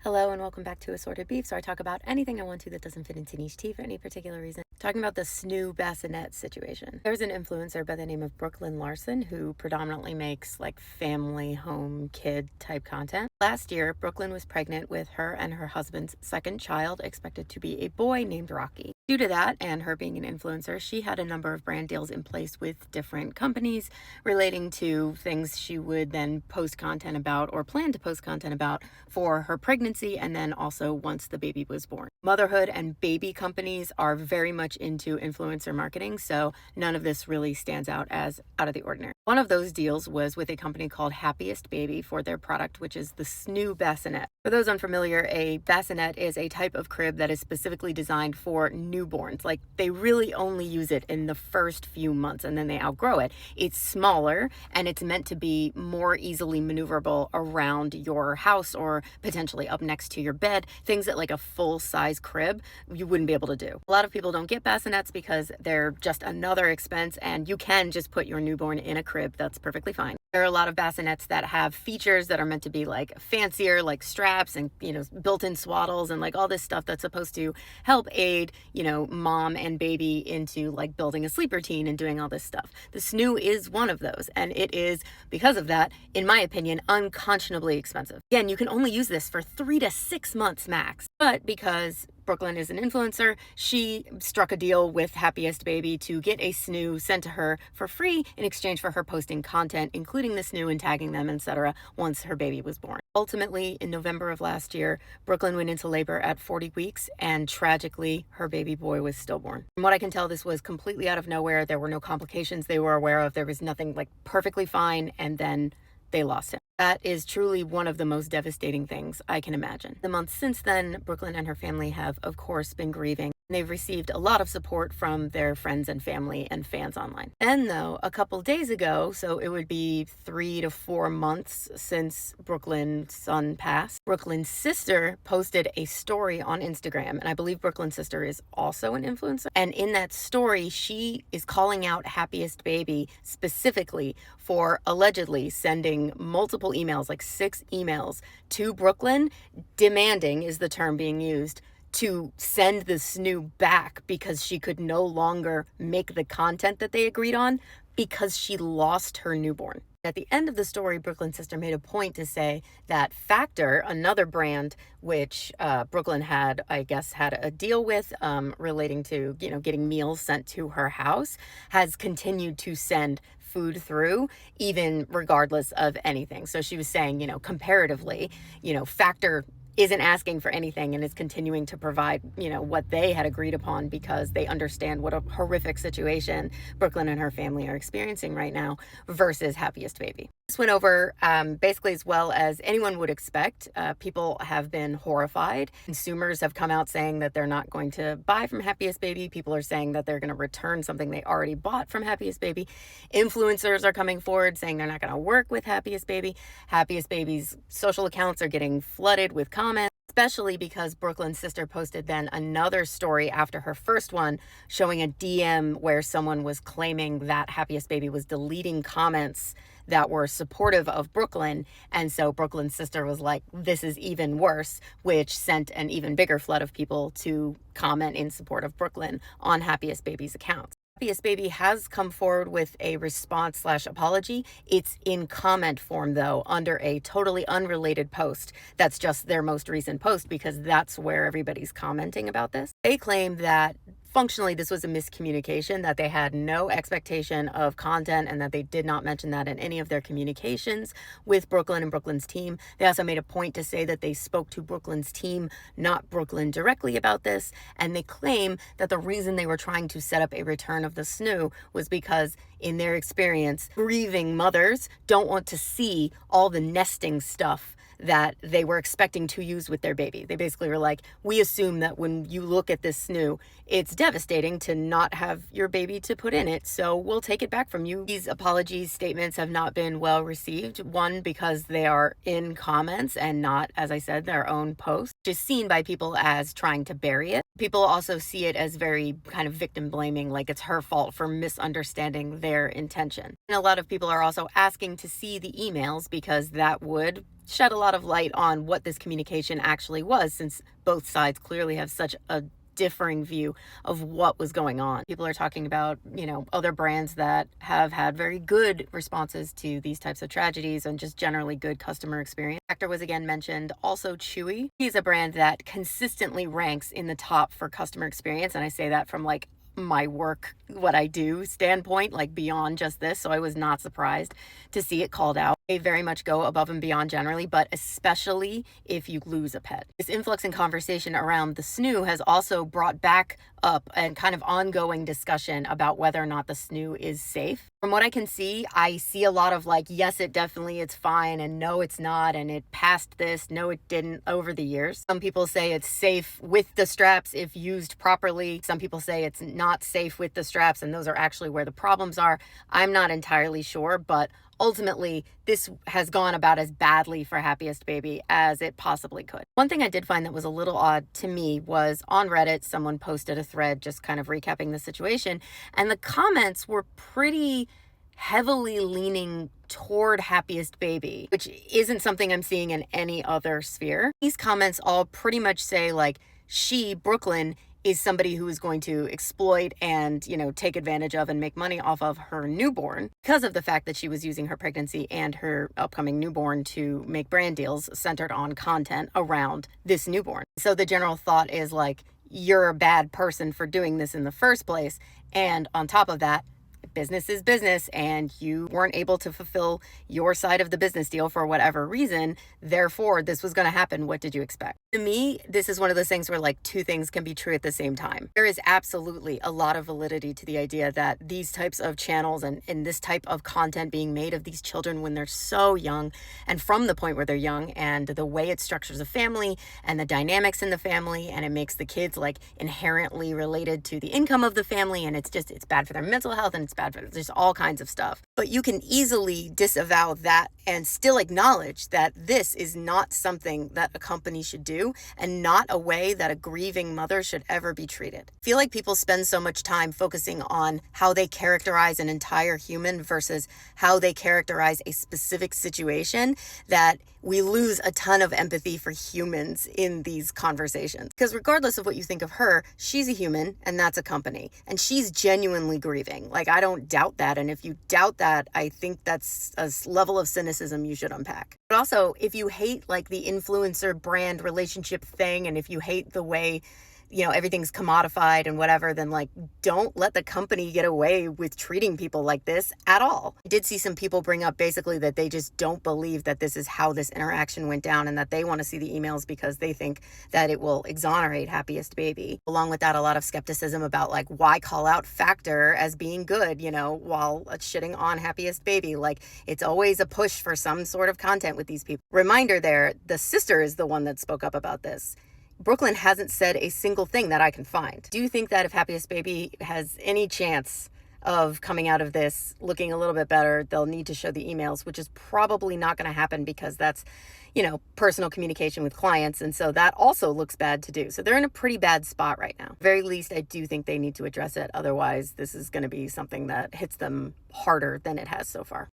Hello and welcome back to Assorted Beefs, where I talk about anything I want to that doesn't fit into niche tea for any particular reason. Talking about the Snoo Bassinet situation. There's an influencer by the name of Brooklyn Larson who predominantly makes like family, home, kid type content. Last year, Brooklyn was pregnant with her and her husband's second child, expected to be a boy named Rocky. Due to that, and her being an influencer, she had a number of brand deals in place with different companies relating to things she would then post content about or plan to post content about for her pregnancy and then also once the baby was born. Motherhood and baby companies are very much into influencer marketing, so none of this really stands out as out of the ordinary. One of those deals was with a company called Happiestbaby for their product, which is the Snoo Bassinet. For those unfamiliar, a bassinet is a type of crib that is specifically designed for newborns. Like, they really only use it in the first few months and then they outgrow it. It's smaller and it's meant to be more easily maneuverable around your house or potentially up next to your bed, things that like a full-size crib you wouldn't be able to do. A lot of people don't get bassinets because they're just another expense, and you can just put your newborn in a crib. That's perfectly fine. There are a lot of bassinets that have features that are meant to be like fancier, like straps and, built-in swaddles and like all this stuff that's supposed to help aid, mom and baby into like building a sleep routine and doing all this stuff. The Snoo is one of those, and it is, because of that, in my opinion, unconscionably expensive. Again, you can only use this for 3 to 6 months max, but because Brooklyn is an influencer, she struck a deal with Happiestbaby to get a Snoo sent to her for free in exchange for her posting content, including the Snoo and tagging them, etc., once her baby was born. Ultimately, in November of last year, Brooklyn went into labor at 40 weeks, and tragically, her baby boy was stillborn. From what I can tell, this was completely out of nowhere. There were no complications they were aware of. There was nothing, like, perfectly fine, and then they lost him. That is truly one of the most devastating things I can imagine. The months since then, Brooklyn and her family have, of course, been grieving. They've received a lot of support from their friends and family and fans online. Then, though, a couple days ago, so it would be 3 to 4 months since Brooklyn's son passed, Brooklyn's sister posted a story on Instagram, and I believe Brooklyn's sister is also an influencer. And in that story, she is calling out Happiestbaby specifically for allegedly sending multiple emails, like 6 emails, to Brooklyn, demanding, is the term being used, to send the Snoo back because she could no longer make the content that they agreed on because she lost her newborn. At the end of the story, Brooklyn's sister made a point to say that Factor, another brand which Brooklyn had, I guess, had a deal with relating to, getting meals sent to her house, has continued to send food through, even regardless of anything. So she was saying, comparatively, Factor isn't asking for anything and is continuing to provide, what they had agreed upon because they understand what a horrific situation Brooklyn and her family are experiencing right now versus Happiestbaby. This went over basically as well as anyone would expect. People have been horrified. Consumers have come out saying that they're not going to buy from Happiestbaby. People are saying that they're going to return something they already bought from Happiestbaby. Influencers are coming forward saying they're not going to work with Happiestbaby. Happiestbaby's social accounts are getting flooded with comments, especially because Brooklyn's sister posted then another story after her first one showing a DM where someone was claiming that Happiestbaby was deleting comments that were supportive of Brooklyn. And so Brooklyn's sister was like, this is even worse, which sent an even bigger flood of people to comment in support of Brooklyn on Happiestbaby's accounts. Happiestbaby has come forward with a response/apology. It's in comment form, though, under a totally unrelated post. That's just their most recent post because that's where everybody's commenting about this. They claim that functionally this was a miscommunication, that they had no expectation of content and that they did not mention that in any of their communications with Brooklyn and Brooklyn's team. They also made a point to say that they spoke to Brooklyn's team, not Brooklyn directly, about this, and they claim that the reason they were trying to set up a return of the Snoo was because, in their experience, grieving mothers don't want to see all the nesting stuff that they were expecting to use with their baby. They basically were like, we assume that when you look at this Snoo, it's devastating to not have your baby to put in it, so we'll take it back from you. These apology statements have not been well received. One, because they are in comments and not, as I said, their own posts, just seen by people as trying to bury it. People also see it as very kind of victim blaming, like it's her fault for misunderstanding their intention. And a lot of people are also asking to see the emails because that would shed a lot of light on what this communication actually was, since both sides clearly have such a differing view of what was going on. People are talking about, other brands that have had very good responses to these types of tragedies and just generally good customer experience. Actor was again mentioned. Also Chewy. He's a brand that consistently ranks in the top for customer experience. And I say that from like my work, what I do standpoint, like beyond just this. So I was not surprised to see it called out. They very much go above and beyond generally, but especially if you lose a pet. This influx in conversation around the Snoo has also brought back up and kind of ongoing discussion about whether or not the Snoo is safe. From what I can see, I see a lot of like, yes, it's fine, and no, it's not, and it passed this, no, it didn't, over the years. Some people say it's safe with the straps if used properly. Some people say it's not safe with the straps, and those are actually where the problems are. I'm not entirely sure, but ultimately, this has gone about as badly for Happiestbaby as it possibly could. One thing I did find that was a little odd to me was on Reddit, someone posted a thread just kind of recapping the situation, and the comments were pretty heavily leaning toward Happiestbaby, which isn't something I'm seeing in any other sphere. These comments all pretty much say like, Brooklyn, is somebody who is going to exploit and, take advantage of and make money off of her newborn because of the fact that she was using her pregnancy and her upcoming newborn to make brand deals centered on content around this newborn. So the general thought is like, you're a bad person for doing this in the first place. And on top of that, business is business, and you weren't able to fulfill your side of the business deal for whatever reason. Therefore, this was going to happen. What did you expect? To me, this is one of those things where like two things can be true at the same time. There is absolutely a lot of validity to the idea that these types of channels and this type of content being made of these children when they're so young, and from the point where they're young, and the way it structures a family and the dynamics in the family, and it makes the kids like inherently related to the income of the family, and it's bad for their mental health, and it's bad for there's all kinds of stuff. But you can easily disavow that and still acknowledge that this is not something that a company should do, and not a way that a grieving mother should ever be treated. I feel like people spend so much time focusing on how they characterize an entire human versus how they characterize a specific situation that we lose a ton of empathy for humans in these conversations. Because regardless of what you think of her, she's a human, and that's a company, and she's genuinely grieving. Like, I don't doubt that. And if you doubt that, I think that's a level of cynicism you should unpack. But also, if you hate like the influencer brand relationship thing, and if you hate the way everything's commodified and whatever, then like, don't let the company get away with treating people like this at all. I did see some people bring up basically that they just don't believe that this is how this interaction went down, and that they want to see the emails because they think that it will exonerate Happiestbaby. Along with that, a lot of skepticism about like, why call out Factor as being good, while shitting on Happiestbaby. Like, it's always a push for some sort of content with these people. Reminder there, the sister is the one that spoke up about this. Brooklyn hasn't said a single thing that I can find. Do you think that if Happiestbaby has any chance of coming out of this looking a little bit better, they'll need to show the emails, which is probably not going to happen because that's, personal communication with clients. And so that also looks bad to do. So they're in a pretty bad spot right now. At the very least, I do think they need to address it. Otherwise, this is going to be something that hits them harder than it has so far.